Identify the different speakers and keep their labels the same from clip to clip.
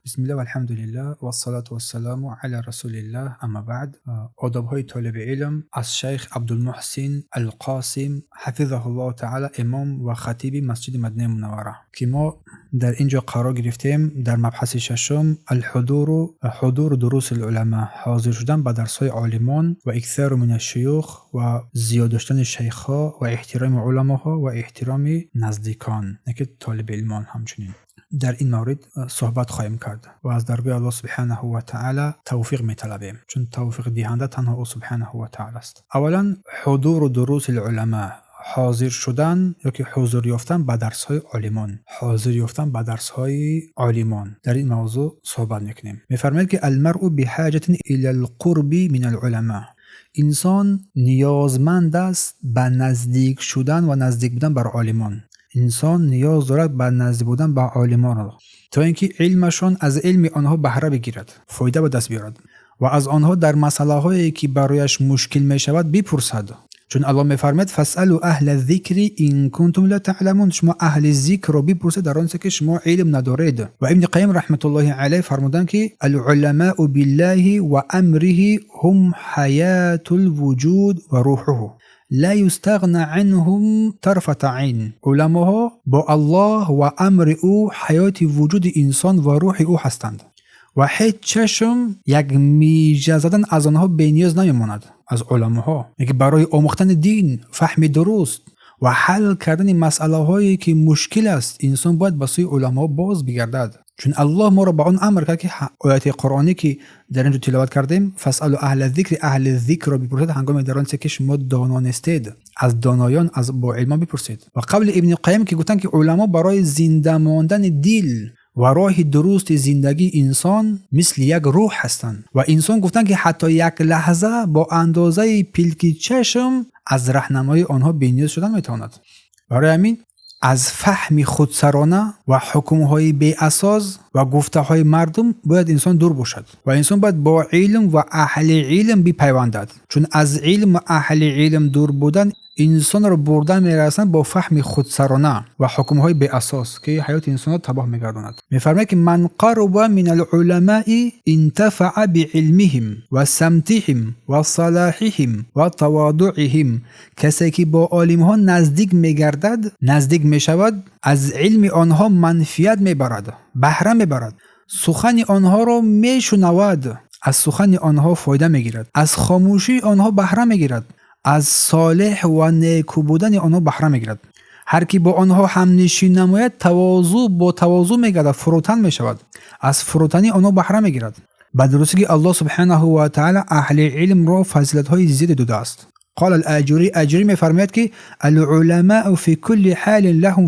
Speaker 1: بسم الله والحمد لله والصلاة والسلام على رسول الله. اما بعد، آداب‌های طالب علم از شیخ عبدالمحسن القاسم حفظه الله تعالی، امام و خطیب مسجد مدینه منوره، که ما در اینجا قرار گرفتیم در مبحث ششم حضور دروس العلماء، حاضر شدن به درس‌های عالمان و اکثار من الشیوخ و زیاد داشتن شیخ‌ها و احترام علماها و احترام نزدیکان، نه که طالب علمان. همچنین در این مورد صحبت خواهیم کرد و از درگاه الله سبحانه و تعالی توفیق می‌طلبیم، چون توفیق دهنده تنها او سبحانه و تعالی است. اولا حضور دروس العلماء، حاضر شدن یا که حضور یافتن به درس‌های عالمان، در این موضوع صحبت می‌کنیم. می‌فرماید که المرء بحاجة الى القرب من العلماء، انسان نیازمند است به نزدیک شدن و نزدیک بودن بر عالمان. انسان نیاز دارد به نزدیک بودن به عالمان تا اینکه علمشان از علم آنها بهره بگیرد، فایده به دست بیارد و از آنها در مسئله هایی که برایش مشکل می شود بپرسد. چون الله میفرماید فاسالوا اهل الذکر ان کنتم لا تعلمون، شما اهل ذکر رو بپرسید در آنچه که شما علم ندارید. و ابن قیم رحمت الله علیه فرمودند که العلماء بالله و امره هم حیات الوجود و روحه لا یستغنى عنهم طرفة عین. علماها با الله و امر او حیات وجود انسان و روح او هستند و هیچ چشم یک میجه زدن از آنها بی‌نیاز نمیماند. از علماها که برای آموختن دین، فهم درست و حل کردن مسئله هایی که مشکل است، انسان باید به سوی علما باز بگردد. چون الله ما را به آن امر کرد که آیات قرآنی که در اینجا تلاوت کردیم فاسالوا اهل الذکر را بپرسید هنگام در آنچه که شما دانا نیستید، از دانایان، از با علما بپرسید. و قبل ابن قیم که گفتن که علما برای زنده ماندن دل و راه درست زندگی انسان مثل یک روح هستند و انسان گفتن که حتی یک لحظه با اندازه پلک چشم از راهنمایی آنها بی‌نیاز شدن میتواند. برای همین از فهم خودسرانه و حکم‌های بی اساس و گفته‌های مردم باید انسان دور باشد و انسان باید با علم و اهل علم بپیوندد. چون از علم و اهل علم دور بودن انسان رو بردن میرسن با فهم خودسرانه و حکم‌های بی اساس که حیات انسان رو تباه می‌گرداند. می‌فرماید که من قرب من العلماء انتفع بعلمهم و سمتهم و صلاحهم و تواضعهم، کسی که با عالم‌ها نزدیک می‌گردد، نزدیک می‌شود، از علم آنها منفعت می‌برد، بهره می‌برد، سخن آنها را می‌شنود، از سخن آنها فایده می‌گیرد، از خاموشی آنها بهره می‌گیرد، از صالح و نیکو بودن آنها بهره می‌گیرد. هر کی با آنها همنشین نماید تواضع با تواضع می‌گردد، فروتن می‌شود، از فروتنی آنها بهره می‌گیرد. به درستی که الله سبحانه و تعالی اهل علم را فضیلت‌های زیاد داده است. قال الاجری می‌فرماید که العلماء فی کل حال لهم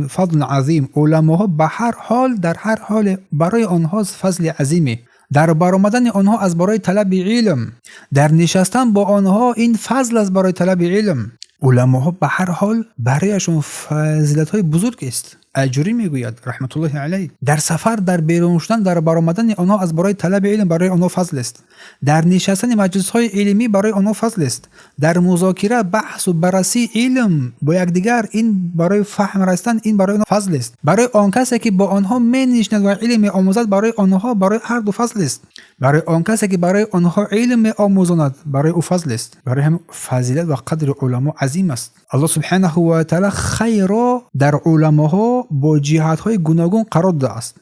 Speaker 1: فضل عظیم، علماء به هر حال، در هر حال برای آنها فضل عظیمی. در برآمدن آنها از برای طلب علم، در نشستن با آنها این فضل از برای طلب علم. علماء به هر حال برایشون فضیلت‌های بزرگ است. اجری میگوید رحمت الله علیه در سفر، در بیرون شدن، در برآمدن آنها از برای طلب علم برای آنها فضل است. در نشستن مجلس‌های علمی برای آنها فضل است. در مذاکره، بحث و بررسی علم با یکدیگر، این برای فهم رسیدن، این برای آنها فضل است. برای آن کسی که با آنها می‌نشیند و علم آموزد، برای آنها برای هر دو فضل است. برای آن کسی که برای آنها علم آموزاند، برای او فضل است. برای هم فضیلت و قدر علما عظیم است. الله سبحانه و تعالی خیر را در علماها با جهت‌های گوناگون قرار داده است.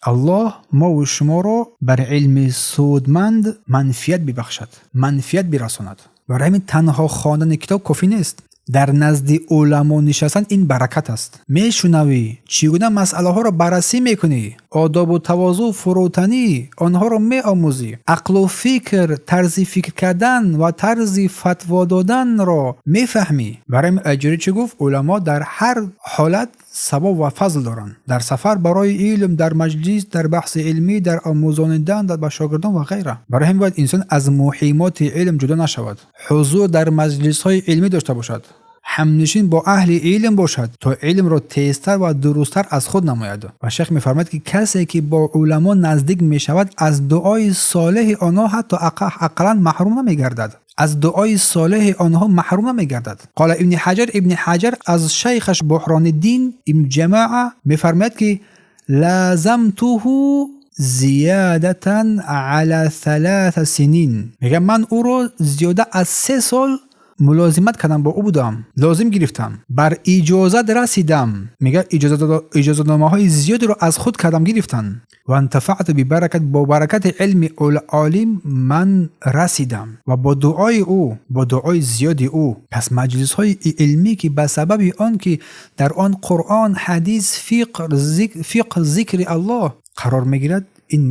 Speaker 1: الله ما و شما را بر علم سودمند منفعت ببخشد، منفعت برساند. برای همین تنها خواندن کتاب کافی نیست. در نزد علما نشستن این برکت است. میشنوی چگونه مسئله ها را بررسی میکنی، آداب و تواضع و فروتنی آنها را میآموزی، عقل و فکر، طرز فکر کردن و طرز فتوا دادن را میفهمی. برای اجری چه گفت؟ علما در هر حالت ثواب و فضل دارند. در سفر برای علم، در مجلس، در بحث علمی، در آموزاندن به شاگردان و غیره. برای همین باید انسان از مهمات علم جدا نشود، حضور در مجلس های علمی داشته باشد، همنشین با اهل علم باشد تا علم را تیزتر و درستتر از خود نماید. و شیخ می‌فرماید که کسی که با علما نزدیک می‌شود از دعای صالح آنها حتی اقلا محروم نمی‌گردد. از دعای صالح آنها محروم نمی‌گردد. قال ابن حجر از شیخش بحران الدین ابن جماعه می‌فرماید که لازمته زیادتا علی 3 سنین. میگه من او رو زیاده از 3 سال ملازمت کردم، با او بودم، لازم گرفتم، بر اجازت رسیدم. میگه اجازه نامه های زیادی رو از خود کردم گرفتن. و انتفعت ببرکت، با برکت علم عالم من رسیدم و با دعای او، با دعای زیادی او. پس مجلس های علمی که به سبب آن که در آن قرآن، حدیث، فقه، ذکر الله قرار میگیرد، این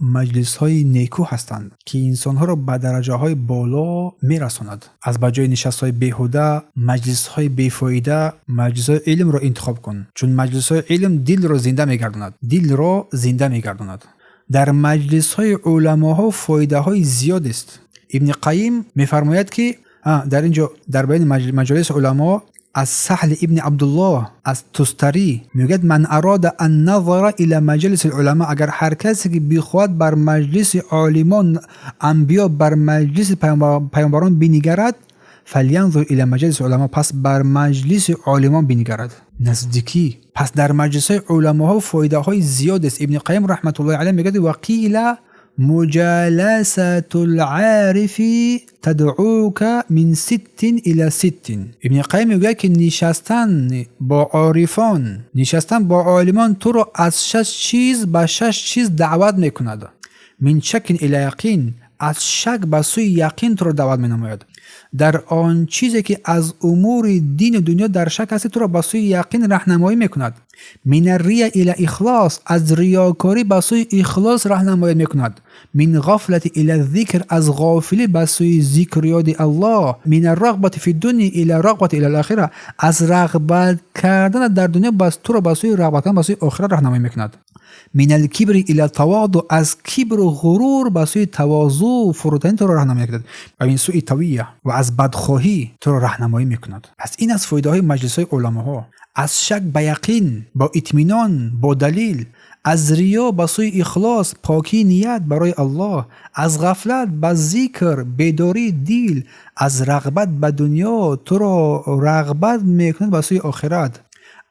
Speaker 1: مجلس های نیکو هستند که انسان ها را به درجه های بالا میرساند. از بجای نشست های بیهوده، مجلس های بیفایده، مجلس های علم را انتخاب کن، چون مجلس های علم دل را زنده میگرداند. در مجلس های علماها فایده های زیاد است. ابن قیم میفرماید که در اینجا در بین مجالس علما، از سهل ابن عبدالله از تستری میگه من اراد ان نظر الى مجلس العلماء، اگر هر کسی که بخواد بر مجلس عالمان، انبیا، بر مجلس پیامبران بنگرد، فلینظر الى مجلس العلماء، پس بر مجلس عالمان بنگرد. نزدیکی. پس در مجلس علما ها فایده های زیاد است. ابن قیم رحمت الله علیه میگه وقیل مجالسة العارف تدعوك من 6 إلى 6. ابن قیم میگه که نشستن با عارفان، نشستن با عالمان تو رو از 6 چیز به 6 چیز دعوت میکند. من شک الی یقین، از شک به سوی یقین تو رو دعوت مینماید. در آن چیزی که از امور دین و دنیا در شک هستی تو را به سوی یقین راهنمایی میکند. من الریا الی اخلاص، از ریاکاری به سوی اخلاص راهنمایی میکند. من غفلت الی الذکر، از غافلی به سوی ذکر یاد الله. من الرغبت فی الدنیا الی رغبت الی الاخره، از رغبت کردن در دنیا بس تو را به سوی رغبت کردن به سوی آخرت راهنمایی میکند. من الکبر الی التواضع، از کبر و غرور به سوی تواضع فروتنی تو را راهنمایی میکند. و من سوء التویه، و از بدخواهی تو را راهنمایی میکند. پس این از فایده های مجلس های علما ها. از شک به یقین، با اطمینان، با دلیل. از ریا به سوی اخلاص، پاکی نیت برای الله. از غفلت به ذکر، بیداری دل. از رغبت به دنیا تو را رغبت میکند به سوی آخرت.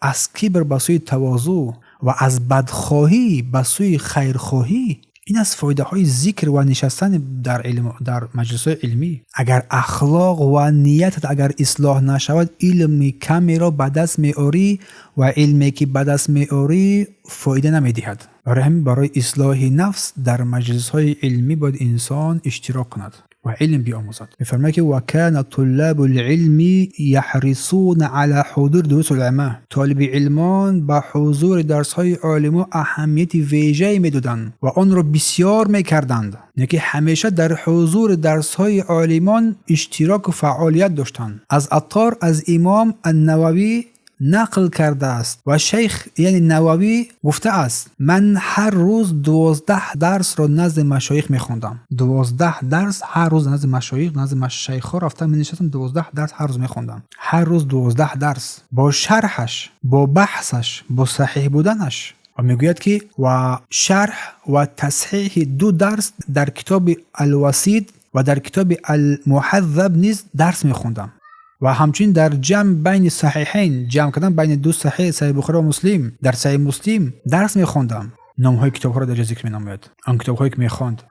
Speaker 1: از کبر به سوی تواضع و از بدخواهی به سوی خیرخواهی. این از فایده های ذکر و نشستن در مجلس علمی. اگر اخلاق و نیتت اگر اصلاح نشود، علم کمی را به دست میاری و علمی که به دست میاری فایده نمیدهد. برای اصلاح نفس در مجلس های علمی باید انسان اشتراک کند و علم بیاموزد. میفرماید که وکان طلاب العلم یحرصون علی حضور دروس العلماء، طالب علمان به حضور درس های علما اهمیت ویژه‌ای میدادند و آن را بسیار میکردند. یعنی همیشه در حضور درس های علمان اشتراک و فعالیت داشتند. از عطار از امام النووی نقل کرده است و شیخ یعنی نووی گفته است من هر روز 12 درس را نزد مشایخ میخوندم. 12 درس هر روز نزد مشایخ، نزد شیخ ها رفتم می‌نشستم 12 درس هر روز میخوندم. هر روز 12 درس با شرحش، با بحثش، با صحیح بودنش. و میگوید که و شرح و تصحیح 2 درس در کتاب الوسید و در کتاب المحذب نیز درس میخوندم. و همچنین در جمع بین صحیحین، جمع کردن بین 2 صحیح، صحیح بخاری و مسلم، در صحیح مسلم درس میخوندم. نامهای کتاب ها را در ذکر مینامد، آن کتاب هایی که میخواند.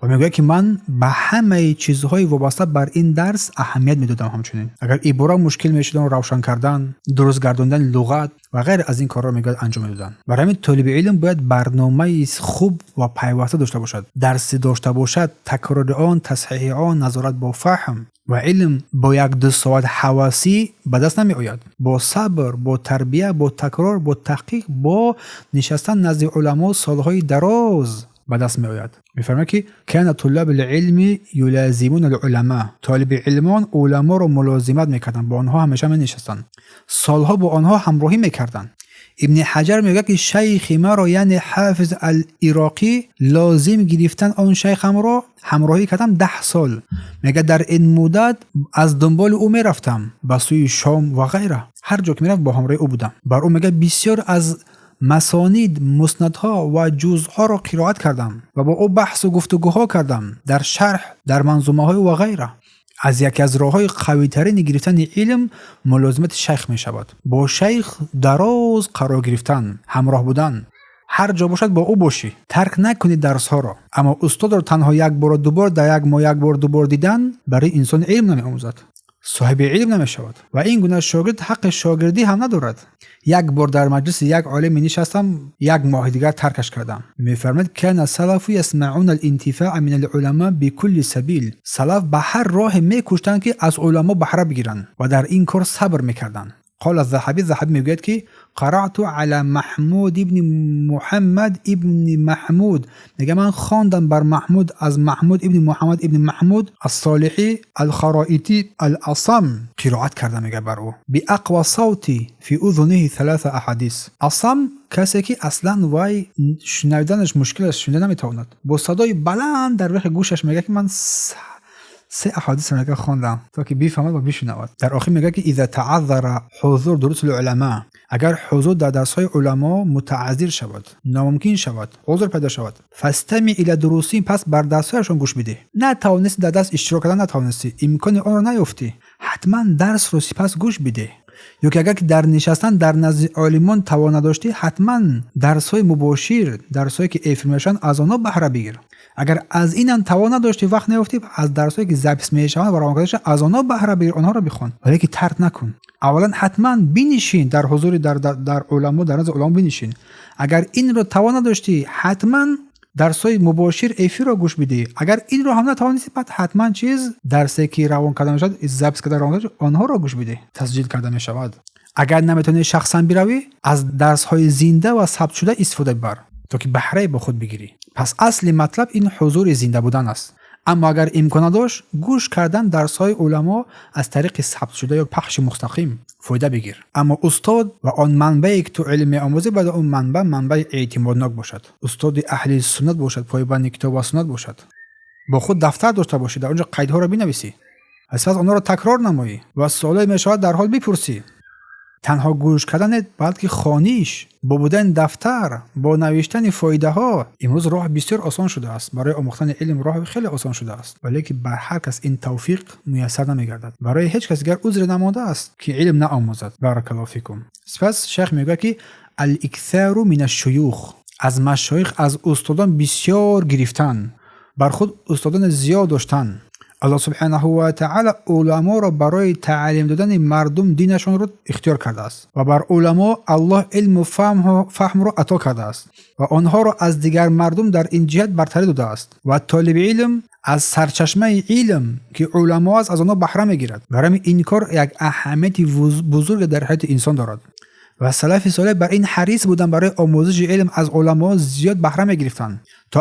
Speaker 1: و میگه که من به همه چیزهای وابسته بر این درس اهمیت میدادم. همچنین اگر عبارت مشکل میشدن روشن کردن، درست گرداندن لغت و غیر از این کارا میگه انجام میدادن. برای همین طالب علم باید برنامه خوب و پیوسته داشته باشد، درس داشته باشد، تکرار آن، تصحیح آن، نظارت با فهم. و علم با 1-2 ساعت حواسی به دست نمی آید. با صبر، با تربیت، با تکرار، با تحقیق، با نشستن نزد علما سالهای دراز به دست می آید. میفرماید که کان طلاب العلم یلازمون العلماء، طالب علمان علما رو ملازمت میکردن، با آنها همیشه می نشستن، سالها با آنها همراهی میکردن. ابن حجر میگه که شیخ ما را یعنی حافظ العراقی لازم گرفتن آن شیخ را همراهی کردم 10 سال. میگه در این مدت از دنبال او میرفتم به سوی شام و غیره، هر جا که میرفت با همراه او بودم. بر او میگه بسیار از مسانید، مسندها و جزها را قرائت کردم و با او بحث و گفتگوها کردم در شرح، در منظومه های و غیره. از یکی از راه‌های قوی‌ترین گرفتن علم ملازمت شیخ می شود. با شیخ دراز قرار گرفتن، همراه بودن. هر جا باشد با او باشی، ترک نکنی درس ها را. اما استاد را تنها یک بار و دو بار در یک ماه یک بار دو بار دیدن برای انسان علم نمی آموزد، صاحب علم نمی شود و این گونه شاگرد حق شاگردی هم ندارد. یک بار در مجلس یک عالم نشستم، یک ماه دیگر ترکش کردم. میفرماید کان السلف یسمعون الانتفاع من العلماء بكل سبیل. سلف به هر راه میکوشتند که از علما بهره بگیرند و در این کار صبر میکردند. قال الذهبی میگوید که قرأت على محمود ابن محمد ابن محمود، میگه من خواندم بر محمود از محمود ابن محمد ابن محمود الصالحی الخرائطی الاصم، قرائت کردم میگه بر او باقوى صوتی فی اذنه 3 احادیث. اصم کسی که اصلا وای شنیدنش مشکل است، شنیدن نمیتواند، با صدای بلند در رخ گوشش میگه که من 3 احادیث رو خواندم تا که بفهمد و بشنود. در آخر میگه که اذا تعذر حضور دروس العلماء، اگر حضور در درس‌های علما متعذر شود، ناممکن شود، عذر پیدا شود، فاستمع الى دروسین، پس بر درس‌هایشان گوش بده. نه توانستی در درس اشتراک کردن، نتوانستی، امکان آن را نیافتی، حتما درس رو سپس گوش بده. یا که اگر که در نشستن در نزد عالمان توان نداشتی، حتما درس‌های مباشر، درس‌هایی که افرمیشن از آنها بهره بگیر. اگر از اینن توان نداشتی، وقت نیافتی، از درسایی که ضبط میشوند و روانکاویش از آنها بهره بگیر، آنها را بخوان، ولی که ترک نکن. اولا حتما بنشین در حضور در علما، در نزد علما بنشین. اگر این رو توان نداشتی، حتما درسای مباشر افی را گوش بده. اگر این رو هم نتوانستی، بعد حتما درسی که روان کرده میشد، ضبط کرده روان کرده، آنها را گوش بده، تسجیل کرده میشود. اگر نمیتونی شخصا بروی، از درس های زنده و ثبت شده استفاده ببر تا که بهره به خود بگیری. پس اصل مطلب این حضور زنده بودن است. اما اگر امکان داشت، گوش کردن درس های علما از طریق ثبت شده یا پخش مستقیم فایده بگیر. اما استاد و آن منبعی که تو علم آموزی باید اون منبع اعتمادناک باشد، استاد اهل سنت باشد، پایبند کتاب و سنت باشد، با خود دفتر داشته باشی، در اونجا قیدها را بنویسی، پس آنها را تکرار نمایی و سوالای میشود در حال بپرسی. تنها گوش کردن بلکه خوانیش، با بودن دفتر، با نوشتن فایده ها، امروز راه بسیار آسان شده است. برای آموختن علم راه خیلی آسان شده است، ولی که بر هر کس این توفیق میسر نمیگردد. برای هیچ کس دیگر عذر نمانده است که علم نآموزد. بارک الله فیکم. سپس شیخ میگه که الاکثار من الشیوخ، از مشایخ، از استادان بسیار گرفتن، بر خود استادان زیاد داشتن. الله سبحانه و تعالی علما را برای تعلیم دادن مردم دینشان را اختیار کرده است و بر علما الله علم و فهم را عطا کرده است و آنها را از دیگر مردم در این جهت برتری داده است و طالب علم از سرچشمه علم که علما از آنها بهره میگیرد. برای این کار یک اهمیت بزرگ در حیات انسان دارد و سلف صالح بر این حریص بودند برای آموزش علم از علما زیاد بهره میگرفتند تا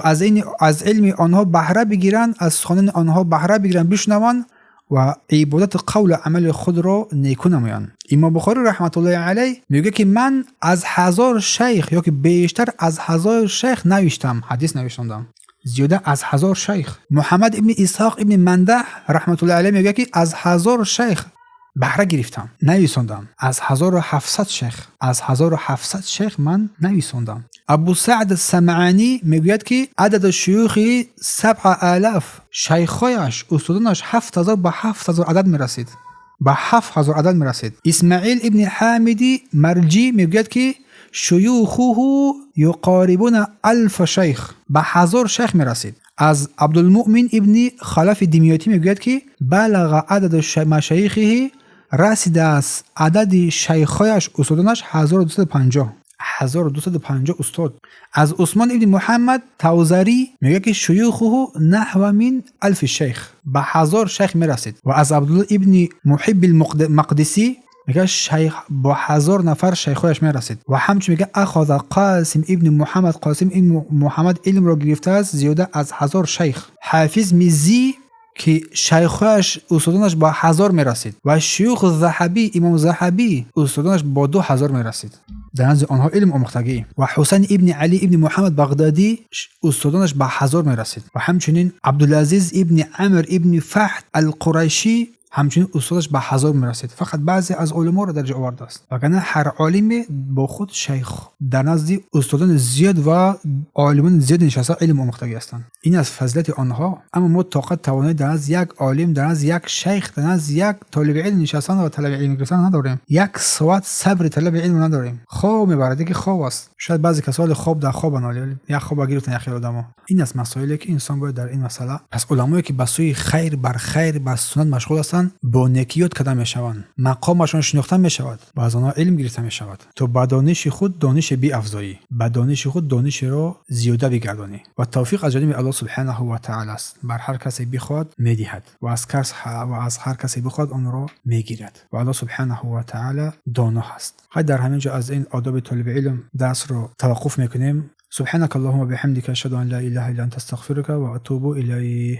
Speaker 1: از علم آنها بهره بگیرند، از سخنان آنها بهره بگیرند، بشنوند و عبادت قول عمل خود را نیکو نمایند. امام بخاری رحمت الله علیه میگه که من از 1000 شیخ یا که بیشتر از 1000 شیخ نوشتم، حدیث نوشتم، زیاده از 1000 شیخ. محمد ابن اسحاق ابن منده رحمت الله علیه میگه که از 1000 شیخ بهره گرفتم، نویساندم. از 1700 شیخ من نویساندم. ابو سعد السمعانی میگوید که عدد شیوخ 7000، شیخایش استادانش 7000 به 7000 عدد میرسید، به 7000 عدد میرسید. اسماعیل ابن حامدی مرجی میگوید که شیوخه یقاربون 1000 شیخ، به 1000 شیخ میرسید. از عبدالمؤمن ابن خلف دمیاطی میگوید که بلغ عدد مشایخه، رسیده است عدد شیخایش استادانش 1250 استاد. از عثمان ابن محمد توزری میگه که شیوخه نحو من 1000 شیخ، به 1000 شیخ میرسید. و از عبدالله ابن محب المقدسی میگه شیخ با 1000 نفر شیخایش میرسید. و همچنین میگه اخذ قاسم ابن محمد علم را گرفته است زیاده از 1000 شیخ. حافظ میزی که شیخش استادانش با 1000 میرسید و شیوخ الذهبی، امام ذهبی استادانش با 2000 میرسید، در نزد آنها علم آموختگی. و حسین ابن علی ابن محمد بغدادی استادانش با 1000 میرسید. و همچنین عبدالعزیز ابن عمر ابن فهد القریشی همچنین استادش به 1000 میرسید. فقط بعضی از علما را درجه آورده است، وگرنه هر عالمی با خود شیخ در نزد استادان زیاد و عالمان زیاد نشسته علم آموختگی هستند. این از فضیلت آنها. اما ما طاقت توانایی در نزد یک عالم، در نزد یک شیخ، در نزد یک طالب علم نشستن و طلب علم گرفتن نداریم. یک ساعت صبر طلب علم نداریم. خواب میبرد که خواب است. شاید بعضی کسان خواب در خواب نالی یک خواب گرفتن یک آدمو. این از مسائلی که انسان باید در این مسئله، پس علمایی که به سوی خیر بر خیر بر سنت مشغول هستند با نیکیات قدم میشوند، مقامشان شناخته میشود و از آنها علم گرفته میشود. تو با دانش خود دانش بی افزایی، با دانش خود دانش را زیاده بگردانی و توفیق از جانب الله سبحانه و تعالی است. بر هر کسی بخواد میدهد و از هر کسی بخواد آن را میگیرد و الله سبحانه و تعالی دانا است. در همین جا از این آداب طالب علم درس رو توقف میکنیم. سبحانك اللهم وبحمدك اشهد ان لا اله الا انت استغفرك واتوب اليك.